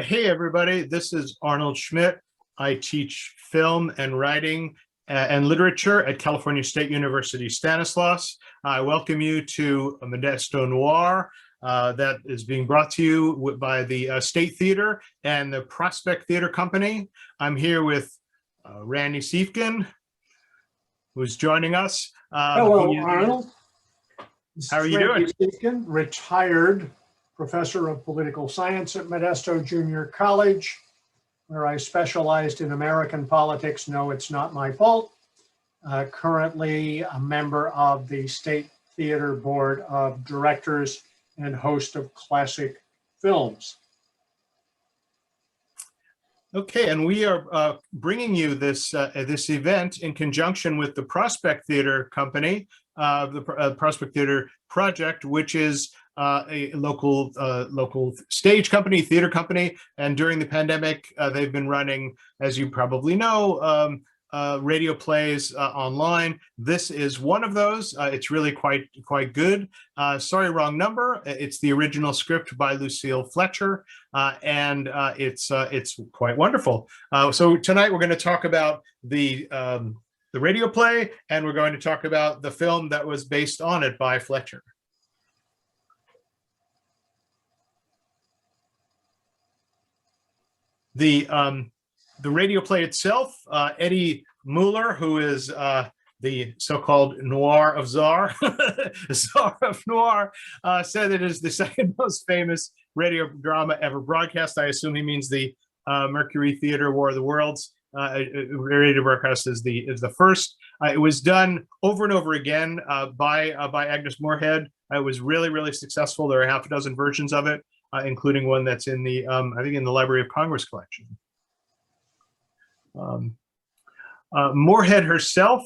Hey, everybody, this is Arnold Schmidt. I teach film and writing and literature at California State University, Stanislaus. I welcome you to Modesto Noir that is being brought to you by the State Theater and the Prospect Theater Company. I'm here with Randy Siefkin, who's joining us. Hello, Arnold. How are you doing? Randy Siefkin, retired professor of political science at Modesto Junior College, where I specialized in American politics. No, it's not my fault. Currently a member of the State Theater Board of Directors and host of classic films. Okay, and we are bringing you this this event in conjunction with the Prospect Theater Company, the Prospect Theater Project, which is a local stage company, theater company, and during the pandemic, they've been running, as you probably know, radio plays online. This is one of those. It's really quite good. Sorry, wrong number. It's the original script by Lucille Fletcher, and it's quite wonderful. So tonight we're going to talk about the radio play, and we're going to talk about the film that was based on it by Fletcher. The radio play itself, Eddie Mueller, who is the so-called Noir of Czar, Czar of Noir, said it is the second most famous radio drama ever broadcast. I assume he means the Mercury Theater War of the Worlds. Radio broadcast is the first. It was done over and over again by Agnes Moorehead. It was really successful. There are half a dozen versions of it, including one that's in the I think in the Library of Congress collection. Moorehead herself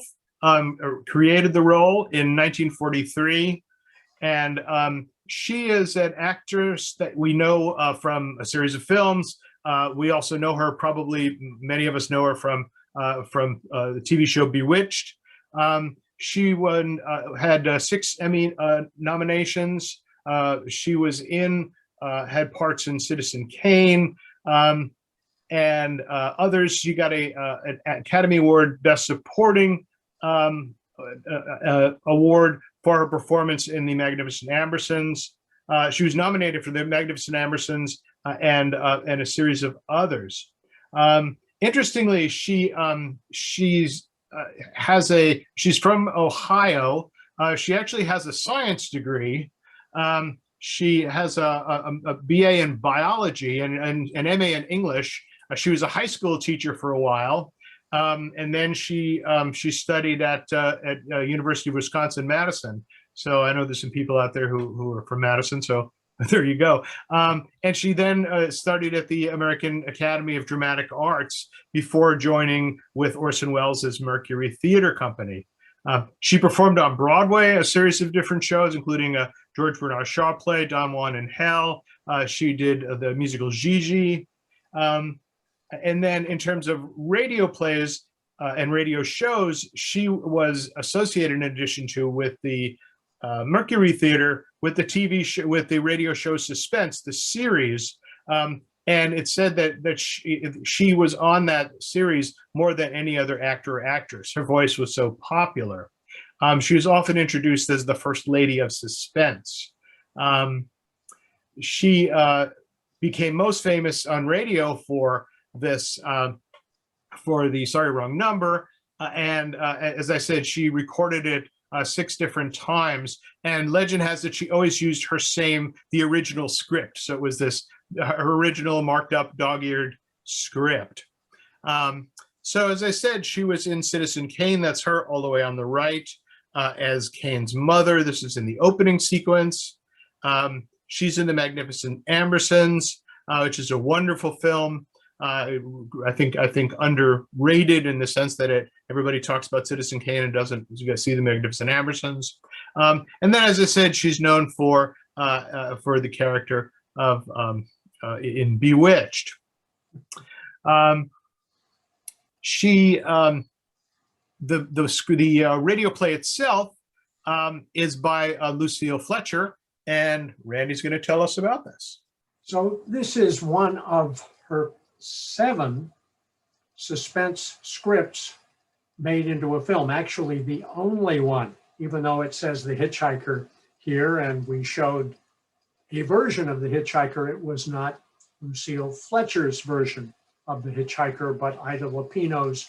created the role in 1943, and she is an actress that we know from a series of films. We also know her, probably many of us know her from the TV show Bewitched. She had 6 Emmy nominations. She was had parts in Citizen Kane, and others. She got an Academy Award Best Supporting Award for her performance in The Magnificent Ambersons. She was nominated for The Magnificent Ambersons and a series of others. Interestingly, she's from Ohio. She actually has a science degree. She has a BA in biology and an MA in English. She was a high school teacher for a while, and then she studied at University of Wisconsin-Madison. So I know there's some people out there who are from Madison. So there you go. And she then studied at the American Academy of Dramatic Arts before joining with Orson Welles' Mercury Theater Company. She performed on Broadway a series of different shows, including a George Bernard Shaw play, Don Juan in Hell. She did the musical Gigi. And then in terms of radio plays and radio shows, she was associated, in addition to, with the Mercury Theater, with the TV show, with the radio show Suspense, the series. And it said that she was on that series more than any other actor or actress. Her voice was so popular. She was often introduced as the First Lady of Suspense. She became most famous on radio for this, for the Sorry Wrong Number. And as I said, she recorded it 6 different times. And legend has it she always used the original script. So it was her original marked up dog-eared script. So as I said, she was in Citizen Kane. That's her all the way on the right as Kane's mother. This is in the opening sequence. She's in The Magnificent Ambersons, which is a wonderful film. I think underrated in the sense that everybody talks about Citizen Kane and doesn't see The Magnificent Ambersons. And then, as I said, she's known for the character of in Bewitched. The radio play itself is by Lucille Fletcher, and Randy's going to tell us about this. So this is one of her 7 suspense scripts made into a film, actually the only one, even though it says The Hitchhiker here, and we showed a version of The Hitchhiker. It was not Lucille Fletcher's version of The Hitchhiker, but Ida Lupino's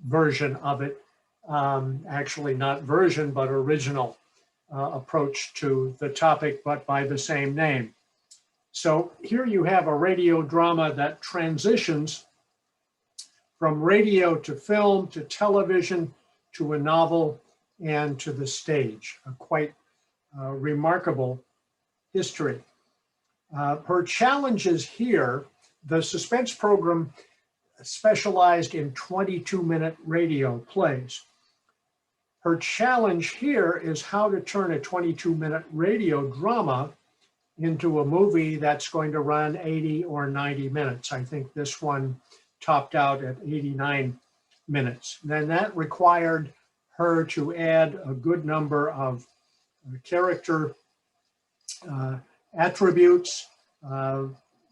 version of it. Actually not version, but original approach to the topic, but by the same name. So here you have a radio drama that transitions from radio to film to television to a novel and to the stage. A quite remarkable history. Her challenges here, the suspense program specialized in 22-minute radio plays. Her challenge here is how to turn a 22-minute radio drama into a movie that's going to run 80 or 90 minutes. I think this one topped out at 89 minutes. Then that required her to add a good number of character attributes,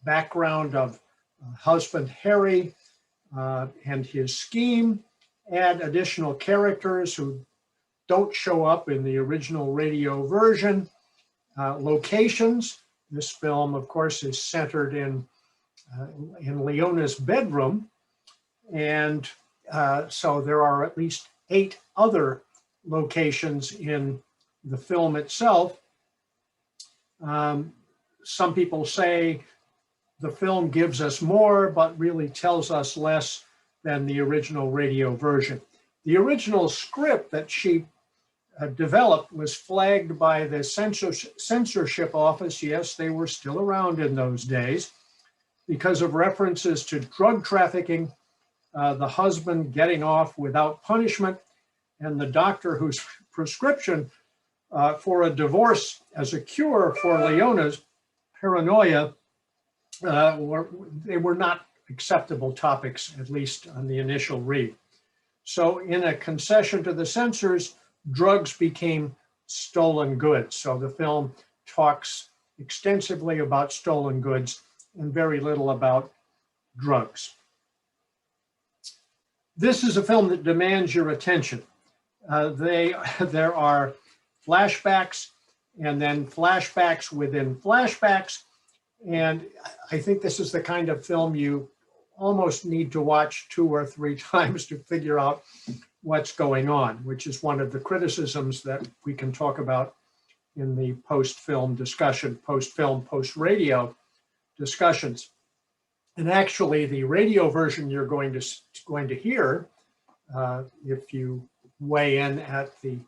background of husband Harry and his scheme, add additional characters who don't show up in the original radio version, locations. This film, of course, is centered in Leona's bedroom. And so there are at least 8 other locations in the film itself. Some people say the film gives us more, but really tells us less than the original radio version. The original script that she developed was flagged by the censorship office. Yes, they were still around in those days, because of references to drug trafficking, the husband getting off without punishment, and the doctor whose prescription for a divorce as a cure for Leona's paranoia, they were not acceptable topics, at least on the initial read. So in a concession to the censors, drugs became stolen goods. So the film talks extensively about stolen goods and very little about drugs. This is a film that demands your attention. There are flashbacks and then flashbacks within flashbacks. And I think this is the kind of film you almost need to watch 2 or 3 times to figure out what's going on, which is one of the criticisms that we can talk about in the post-film discussion, post-film, post-radio discussions. And actually, the radio version you're going to hear, if you weigh in at the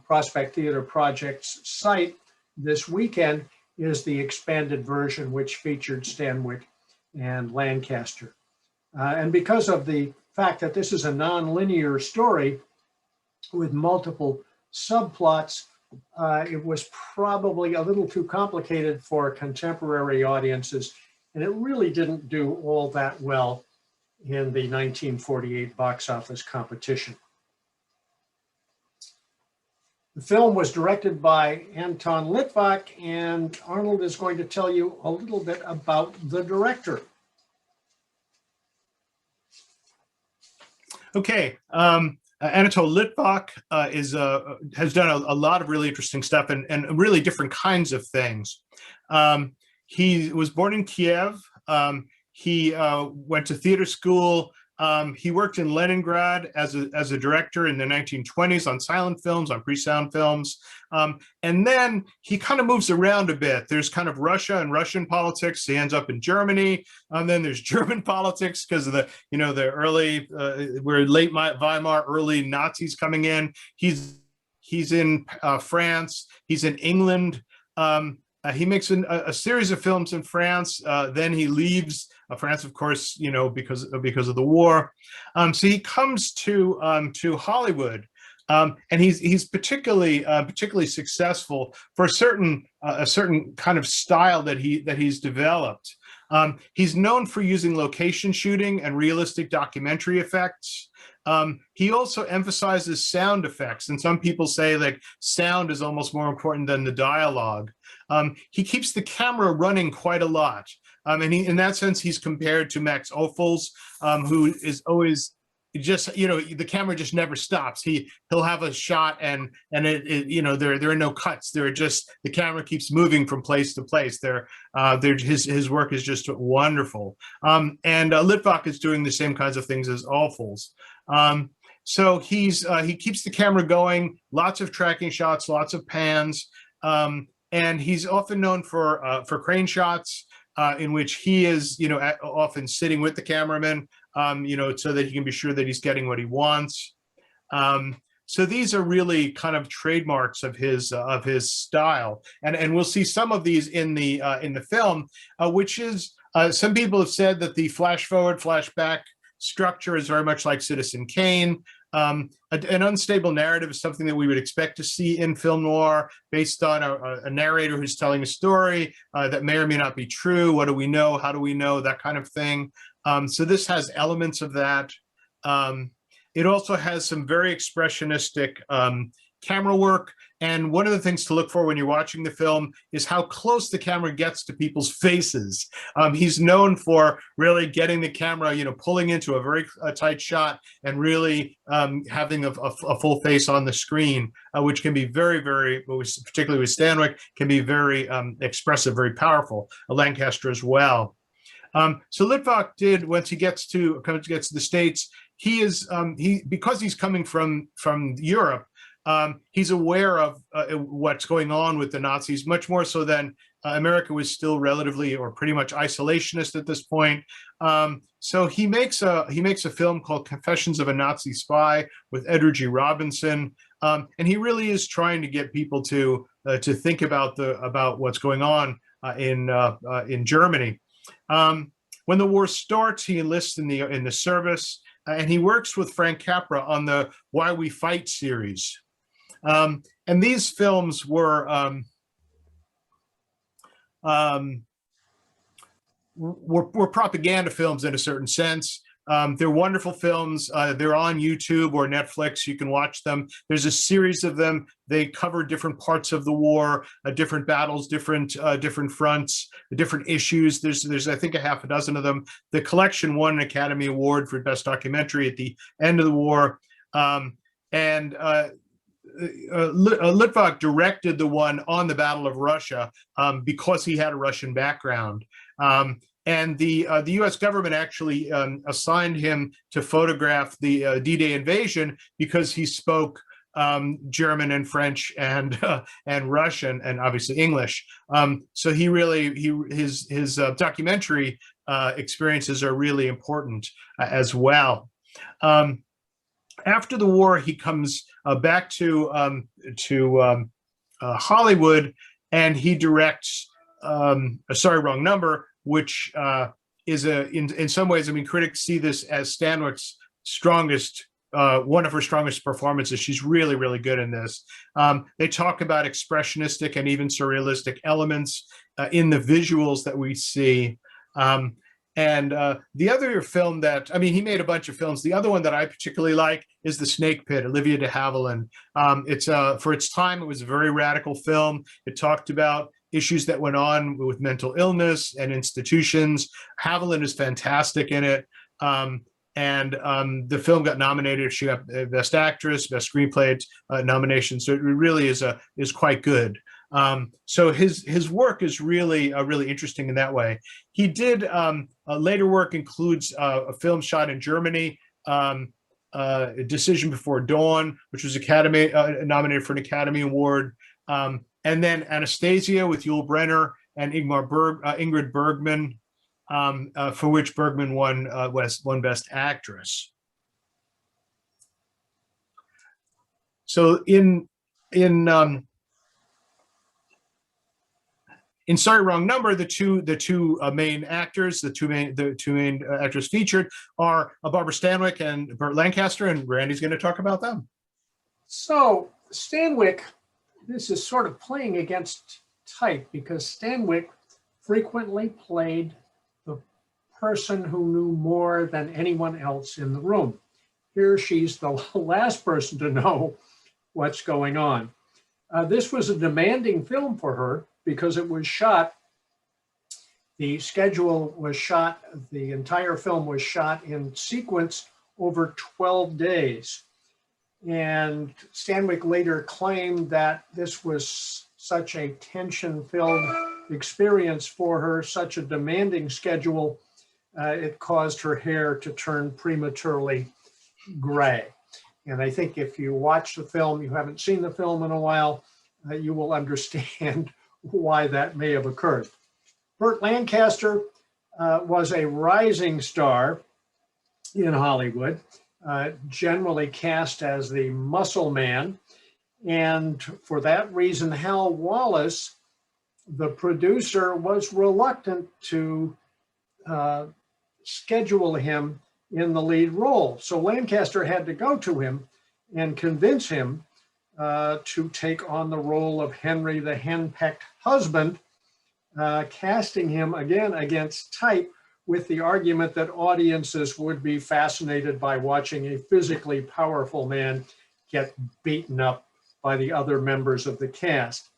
Prospect Theater Project's site this weekend, is the expanded version, which featured Stanwyck and Lancaster. And because of the fact that this is a non-linear story with multiple subplots, it was probably a little too complicated for contemporary audiences, and it really didn't do all that well in the 1948 box office competition. The film was directed by Anatole Litvak, and Arnold is going to tell you a little bit about the director. Okay, Anatole Litvak has done a lot of really interesting stuff and really different kinds of things. He was born in Kiev. He went to theater school. He worked in Leningrad as a director in the 1920s on silent films, on pre-sound films. And then he kind of moves around a bit. There's kind of Russia and Russian politics. He ends up in Germany. And then there's German politics because of the, the early, we're late Weimar, early Nazis coming in. He's in France. He's in England. He makes a series of films in France. Then he leaves France, of course, because of the war. So he comes to Hollywood, and he's particularly successful for a certain kind of style that he's developed. He's known for using location shooting and realistic documentary effects. He also emphasizes sound effects, and some people say like sound is almost more important than the dialogue. He keeps the camera running quite a lot. And in that sense, he's compared to Max Ophuls, who is always just, the camera just never stops. He'll have a shot and there are no cuts. There are just, the camera keeps moving from place to place. His work is just wonderful. And Litvak is doing the same kinds of things as Ophuls. So he keeps the camera going, lots of tracking shots, lots of pans, and he's often known for crane shots, in which he is, often sitting with the cameraman, so that he can be sure that he's getting what he wants. So these are really kind of trademarks of his style, and we'll see some of these in the film, which is some people have said that the flash forward, flash back structure is very much like Citizen Kane. An unstable narrative is something that we would expect to see in film noir, based on a narrator who's telling a story that may or may not be true. What do we know? How do we know? That kind of thing. So this has elements of that. It also has some very expressionistic camera work. And one of the things to look for when you're watching the film is how close the camera gets to people's faces. He's known for really getting the camera, pulling into a very tight shot and really having a full face on the screen, which can be very, very, particularly with Stanwyck, can be very expressive, very powerful. Lancaster as well. So Litvak did, once he gets to the States, because he's coming from Europe, he's aware of what's going on with the Nazis, much more so than America was still relatively or pretty much isolationist at this point. So he makes a film called Confessions of a Nazi Spy with Edward G. Robinson, and he really is trying to get people to think about what's going on in Germany. When the war starts, he enlists in the service, and he works with Frank Capra on the Why We Fight series. And these films were propaganda films in a certain sense. They're wonderful films. They're on YouTube or Netflix. You can watch them. There's a series of them. They cover different parts of the war, different battles, different fronts, different issues. There's I think a half a dozen of them. The collection won an Academy Award for Best Documentary at the end of the war. Litvak directed the one on the Battle of Russia because he had a Russian background. And the U.S. government actually assigned him to photograph the D-Day invasion because he spoke German and French and Russian and obviously English. So his documentary experiences are really important as well. After the war, he comes back to Hollywood, and he directs Sorry, Wrong Number, which is in some ways, I mean, critics see this as Stanwyck's strongest, one of her strongest performances. She's really, really good in this. They talk about expressionistic and even surrealistic elements in the visuals that we see. And the other film that, I mean, he made a bunch of films. The other one that I particularly like is The Snake Pit, Olivia de Havilland. It's for its time, it was a very radical film. It talked about issues that went on with mental illness and institutions. Havilland is fantastic in it. The film got nominated. She got Best Actress, Best Screenplay nomination. So it really is quite good. So his work is really interesting in that way. He did later work includes a film shot in Germany, A Decision Before Dawn, which was nominated for an Academy Award, and then Anastasia with Yul Brynner and Ingrid Bergman, for which Bergman won Best Actress. So in Sorry, Wrong Number, the two main actors, the two main actors featured are Barbara Stanwyck and Burt Lancaster, and Randy's going to talk about them. So Stanwyck, this is sort of playing against type, because Stanwyck frequently played the person who knew more than anyone else in the room. here she's the last person to know what's going on. This was a demanding film for her because it was shot, the schedule was shot, the entire film was shot in sequence over 12 days. And Stanwyck later claimed that this was such a tension-filled experience for her, such a demanding schedule, it caused her hair to turn prematurely gray. And I think if you watch the film, you haven't seen the film in a while, you will understand why that may have occurred. Burt Lancaster was a rising star in Hollywood, generally cast as the muscle man. And for that reason, Hal Wallace, the producer, was reluctant to schedule him in the lead role. So Lancaster had to go to him and convince him to take on the role of Henry the henpecked husband, casting him again against type with the argument that audiences would be fascinated by watching a physically powerful man get beaten up by the other members of the cast.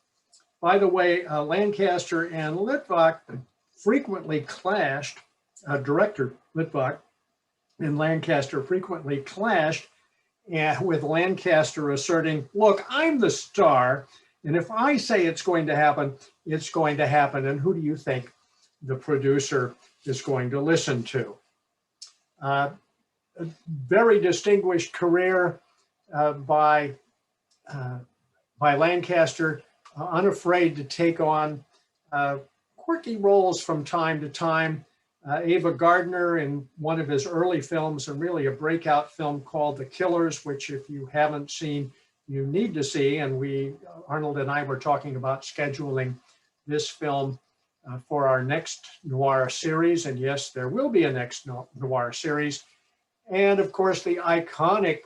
By the way, Lancaster and Litvak frequently clashed, director Litvak and Lancaster frequently clashed, with Lancaster asserting, look, I'm the star, and if I say it's going to happen, it's going to happen. And who do you think the producer is going to listen to? A very distinguished career by Lancaster, unafraid to take on quirky roles from time to time. Ava Gardner in one of his early films, and really a breakout film called The Killers, which if you haven't seen, you need to see. And Arnold and I were talking about scheduling this film for our next Noir series. And yes, there will be a next Noir series. And of course, the iconic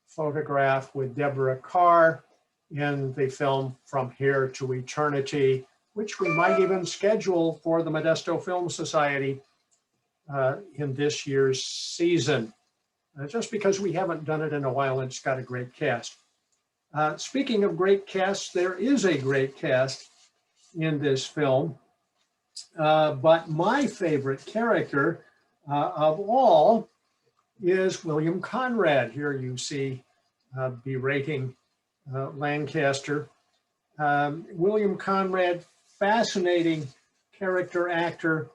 photograph with Deborah Kerr in the film From Here to Eternity, which we might even schedule for the Modesto Film Society in this year's season, just because we haven't done it in a while and it's got a great cast. Speaking of great casts, there is a great cast in this film, but my favorite character of all is William Conrad. Here you see berating Lancaster. William Conrad, fascinating character actor.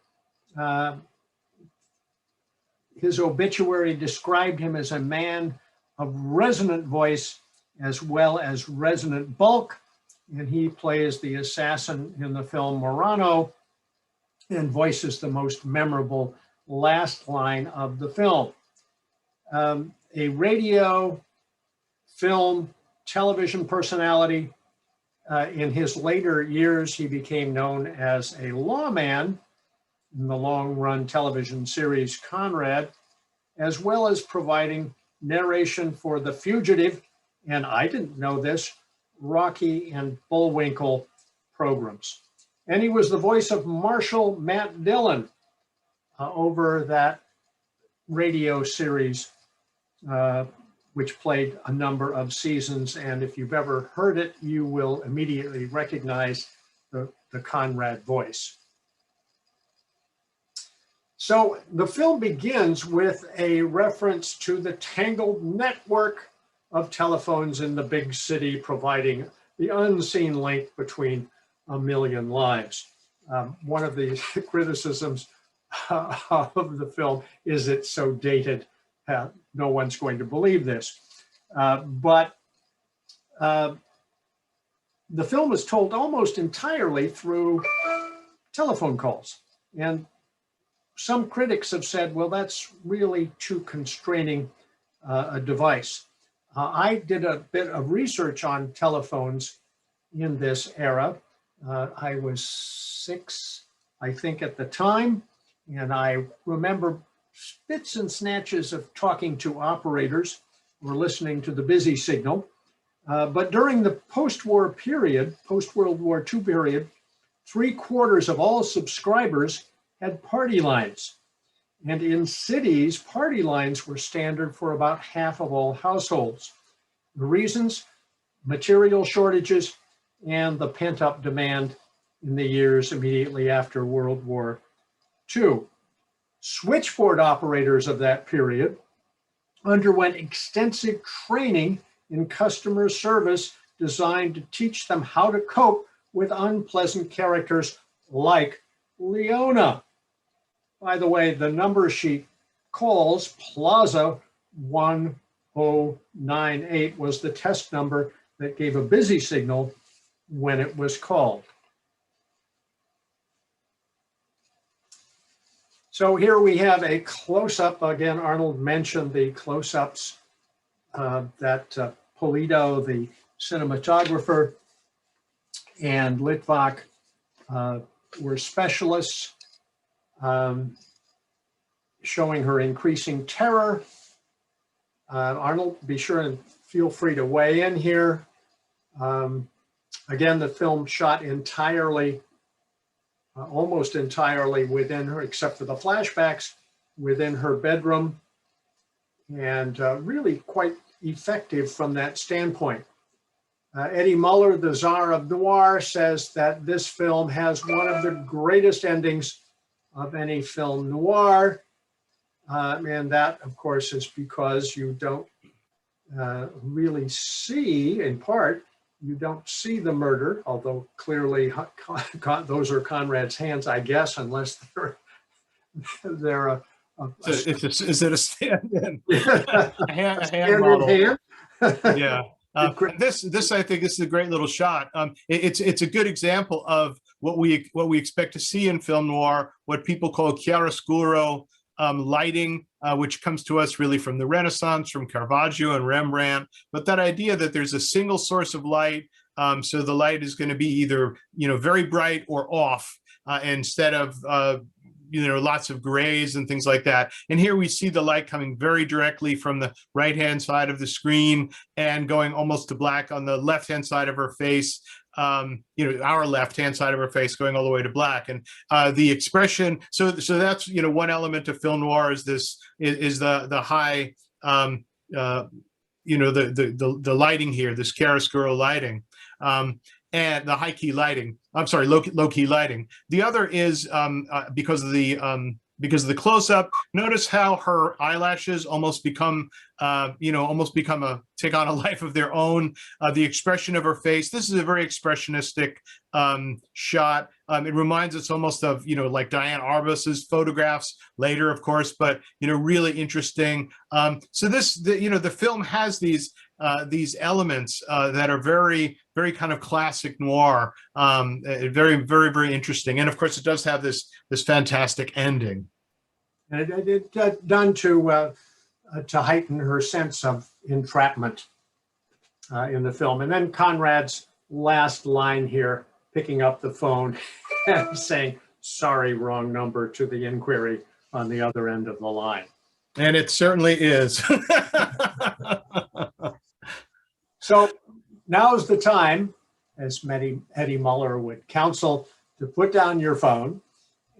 His obituary described him as a man of resonant voice as well as resonant bulk, and he plays the assassin in the film Morano and voices the most memorable last line of the film. A radio, film, television personality. In his later years, he became known as a lawman in the long-run television series Conrad, as well as providing narration for The Fugitive, and I didn't know this, Rocky and Bullwinkle programs. And he was the voice of Marshal Matt Dillon over that radio series, which played a number of seasons. And if you've ever heard it, you will immediately recognize the Conrad voice. So the film begins with a reference to the tangled network of telephones in the big city, providing the unseen link between a million lives. One of the criticisms of the film is it's so dated, no one's going to believe this. But the film is told almost entirely through telephone calls. And some critics have said, well, that's really too constraining a device. I did a bit of research on telephones in this era. I was 6, I think, at the time, and I remember bits and snatches of talking to operators or listening to the busy signal. But during the post-war period, post-World War II period, 3/4 of all subscribers had party lines. And in cities, party lines were standard for about half of all households. The reasons: material shortages and the pent-up demand in the years immediately after World War II. Switchboard operators of that period underwent extensive training in customer service designed to teach them how to cope with unpleasant characters like Leona. By the way, the number she calls, Plaza 1098, was the test number that gave a busy signal when it was called. So here we have a close-up. Again, Arnold mentioned the close-ups that Polito, the cinematographer, and Litvak were specialists, showing her increasing terror. Arnold, be sure and feel free to weigh in here. Again, the film shot entirely, almost entirely within her, except for the flashbacks, within her bedroom, and really quite effective from that standpoint. Eddie Muller, the czar of noir, says that this film has one of the greatest endings of any film noir. And that, of course, is because you don't really see, in part, you don't see the murder, although clearly those are Conrad's hands, I guess, unless they're is it a stand-in? a hand stand-in model. hand. Yeah. This I think is a great little shot. It's a good example of what we expect to see in film noir, what people call chiaroscuro lighting, which comes to us really from the Renaissance, from Caravaggio and Rembrandt. But that idea that there's a single source of light, so the light is going to be either very bright or off, instead of lots of grays and things like that. And here we see the light coming very directly from the right-hand side of the screen and going almost to black on the left-hand side of her face, our left-hand side of her face going all the way to black. And the expression, so that's, one element of film noir is this, is the high, the lighting here, this chiaroscuro lighting. And the high key lighting, low key lighting. The other is because of the close up. Notice how her eyelashes almost become, take on a life of their own. The expression of her face. This is a very expressionistic shot. It reminds us almost of, like Diane Arbus's photographs later, of course, but, really interesting. So the film has these elements that are very, very kind of classic noir, very, very, very interesting. And of course, it does have this fantastic ending. And it's done to heighten her sense of entrapment in the film. And then Conrad's last line here, picking up the phone and saying, "Sorry, wrong number," to the inquiry on the other end of the line. And it certainly is. So now's the time, as Eddie Muller would counsel, to put down your phone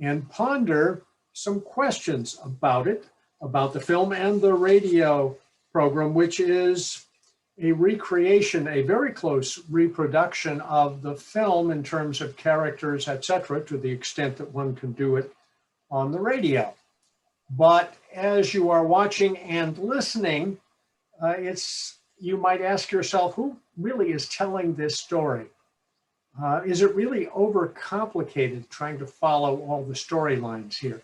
and ponder some questions about it, about the film and the radio program, which is a recreation, a very close reproduction of the film in terms of characters, etc., to the extent that one can do it on the radio. But as you are watching and listening, you might ask yourself, who really is telling this story? Is it really overcomplicated trying to follow all the storylines here?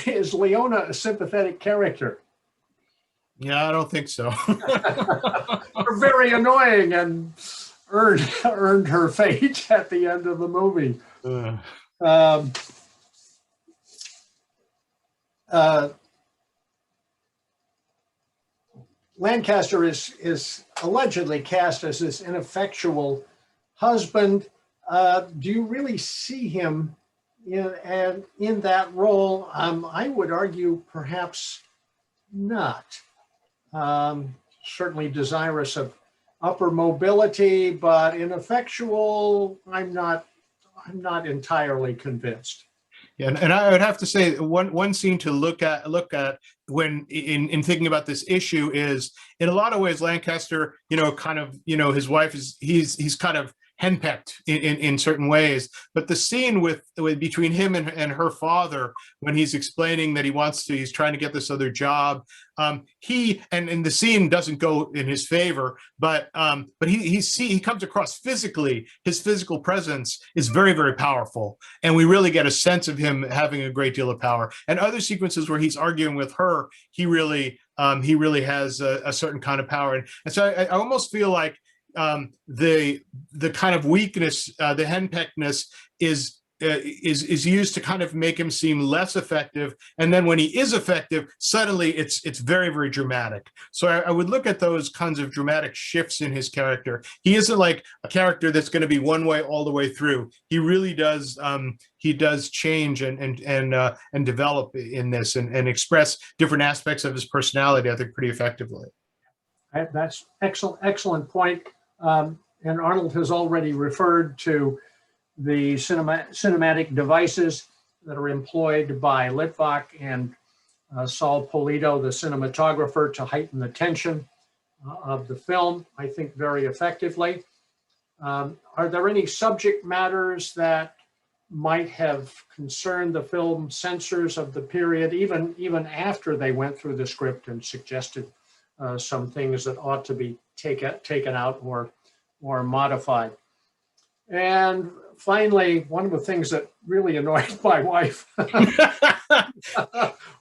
Is Leona a sympathetic character? Yeah, I don't think so. They're very annoying and earned her fate at the end of the movie. Lancaster is allegedly cast as this ineffectual husband. Do you really see him in that role? I would argue perhaps not. Certainly desirous of upper mobility, but ineffectual, I'm not entirely convinced. Yeah, and I would have to say one scene to look at when in thinking about this issue is, in a lot of ways, Lancaster, kind of, his wife is he's kind of henpecked in certain ways, but the scene with between him and her father, when he's explaining that he's trying to get this other job, he and the scene doesn't go in his favor, but he comes across physically, his physical presence is very, very powerful, and we really get a sense of him having a great deal of power. And other sequences where he's arguing with her, he really has a certain kind of power, and so I almost feel like the kind of weakness, the henpeckness is used to kind of make him seem less effective, and then when he is effective, suddenly it's very, very dramatic. So I would look at those kinds of dramatic shifts in his character. He isn't like a character that's going to be one way all the way through. He really does change and develop in this and express different aspects of his personality, I think, pretty effectively. That's excellent point. And Arnold has already referred to the cinematic devices that are employed by Litvak and Saul Polito, the cinematographer, to heighten the tension of the film, I think, very effectively. Are there any subject matters that might have concerned the film censors of the period, even after they went through the script and suggested some things that ought to be taken out or modified? And finally, one of the things that really annoyed my wife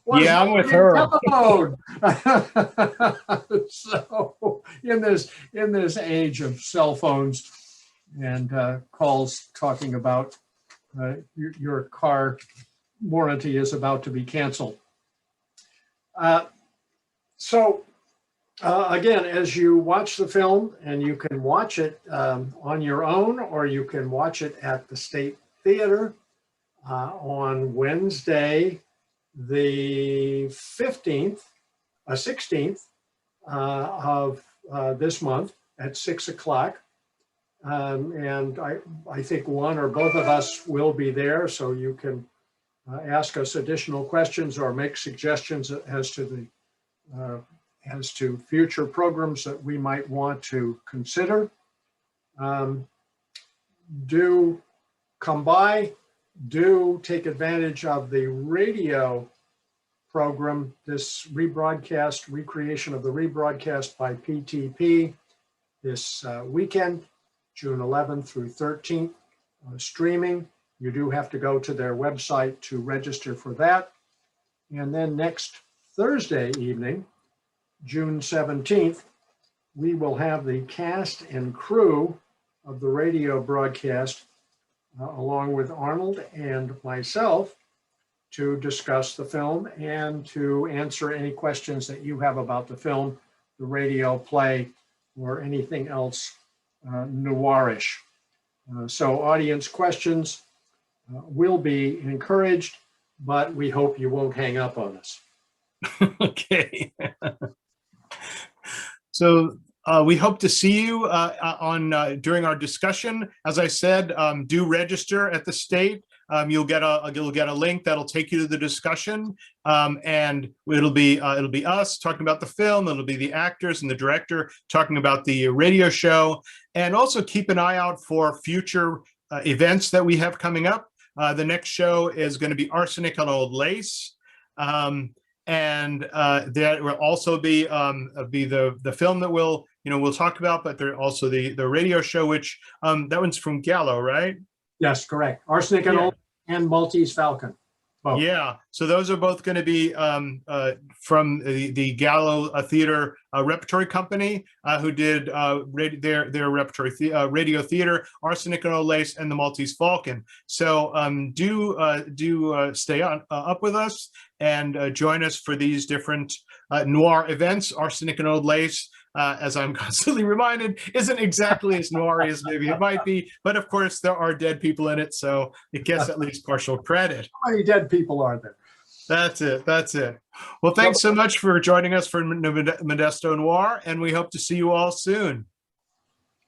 was I'm with her. So in this age of cell phones and calls talking about your car warranty is about to be canceled. Again, as you watch the film, and you can watch it on your own, or you can watch it at the State Theater on Wednesday, the 16th of this month at 6 o'clock. And I think one or both of us will be there, so you can ask us additional questions or make suggestions as to future programs that we might want to consider. Do come by, do take advantage of the radio program, this recreation of the rebroadcast by PTP this weekend, June 11th through 13th, streaming. You do have to go to their website to register for that. And then next Thursday evening, June 17th, we will have the cast and crew of the radio broadcast, along with Arnold and myself, to discuss the film and to answer any questions that you have about the film, the radio play, or anything else noirish. So audience questions will be encouraged, but we hope you won't hang up on us. Okay. So we hope to see you during our discussion. As I said, do register at the State. You'll get a link that'll take you to the discussion, and it'll be us talking about the film. It'll be the actors and the director talking about the radio show, and also keep an eye out for future events that we have coming up. The next show is going to be Arsenic and Old Lace. And that will also be the film that we'll talk about, but there also the radio show, which that one's from Gallo, right? Yes, correct. Arsenic and Old and Maltese Falcon. Both. Yeah, so those are both going to be from the Gallo Theater Repertory Company, who did their repertory radio theater, Arsenic and Old Lace, and the Maltese Falcon. So do stay up with us and join us for these different noir events. Arsenic and Old Lace, as I'm constantly reminded, isn't exactly as noir as maybe it might be, but of course there are dead people in it, so it gets at least partial credit. How many dead people are there? That's it. Well, thanks so much for joining us for Modesto Noir, and we hope to see you all soon.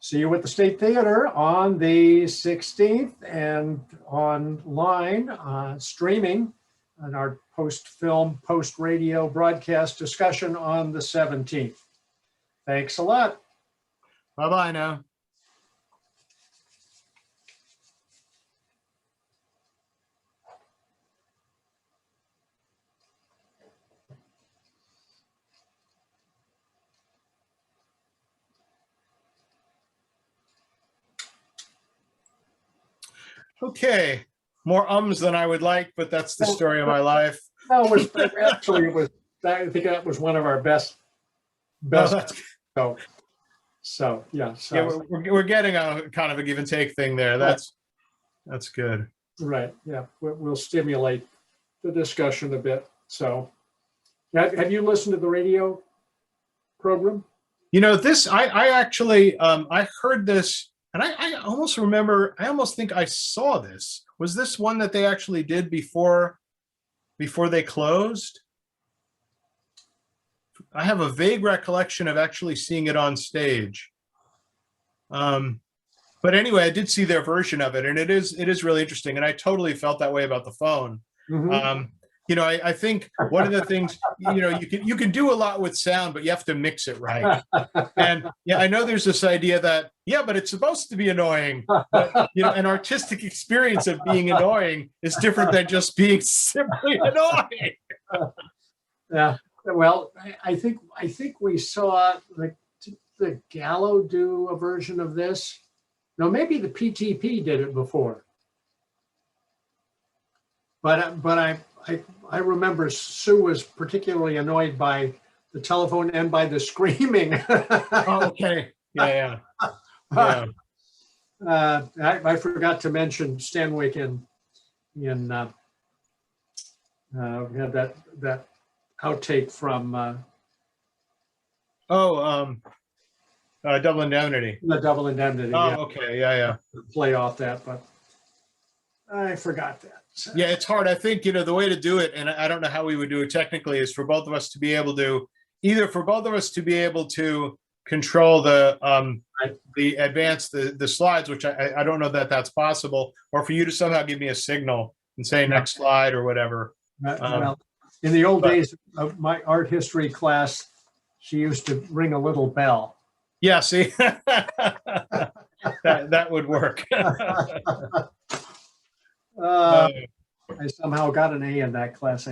See you at the State Theater on the 16th and online streaming on our post-film, post-radio broadcast discussion on the 17th. Thanks a lot. Bye-bye now. Okay, more ums than I would like, but that's the story of my life. No, actually, it was. I think that was one of our best. So yeah. So yeah, we're getting a kind of a give and take thing there. That's good. Right. Yeah, we'll stimulate the discussion a bit. So, have you listened to the radio program? You know, this I actually I heard this. And I almost remember, I almost think I saw this. Was this one that they actually did before they closed? I have a vague recollection of actually seeing it on stage. But anyway, I did see their version of it, and it is really interesting. And I totally felt that way about the phone. Mm-hmm. You know, I think one of the things, you know, you can do a lot with sound, but you have to mix it right. And yeah, I know there's this idea that, yeah, but it's supposed to be annoying. But, you know, an artistic experience of being annoying is different than just being simply annoying. Yeah. Well, I think we saw the Gallo do a version of this. No, maybe the PTP did it before. But I remember Sue was particularly annoyed by the telephone and by the screaming. Oh, okay. Yeah. I forgot to mention Stanwyck in we had that outtake from Double Indemnity. The Double Indemnity. Oh, yeah. Okay. Yeah. Play off that, but I forgot that. So. Yeah, it's hard. I think, you know, the way to do it, and I don't know how we would do it technically, is for both of us to be able to control the advance the slides, which I don't know that that's possible, or for you to somehow give me a signal and say next slide or whatever. Well, in the old days of my art history class, she used to ring a little bell. Yeah, see, that would work. I somehow got an A in that class. I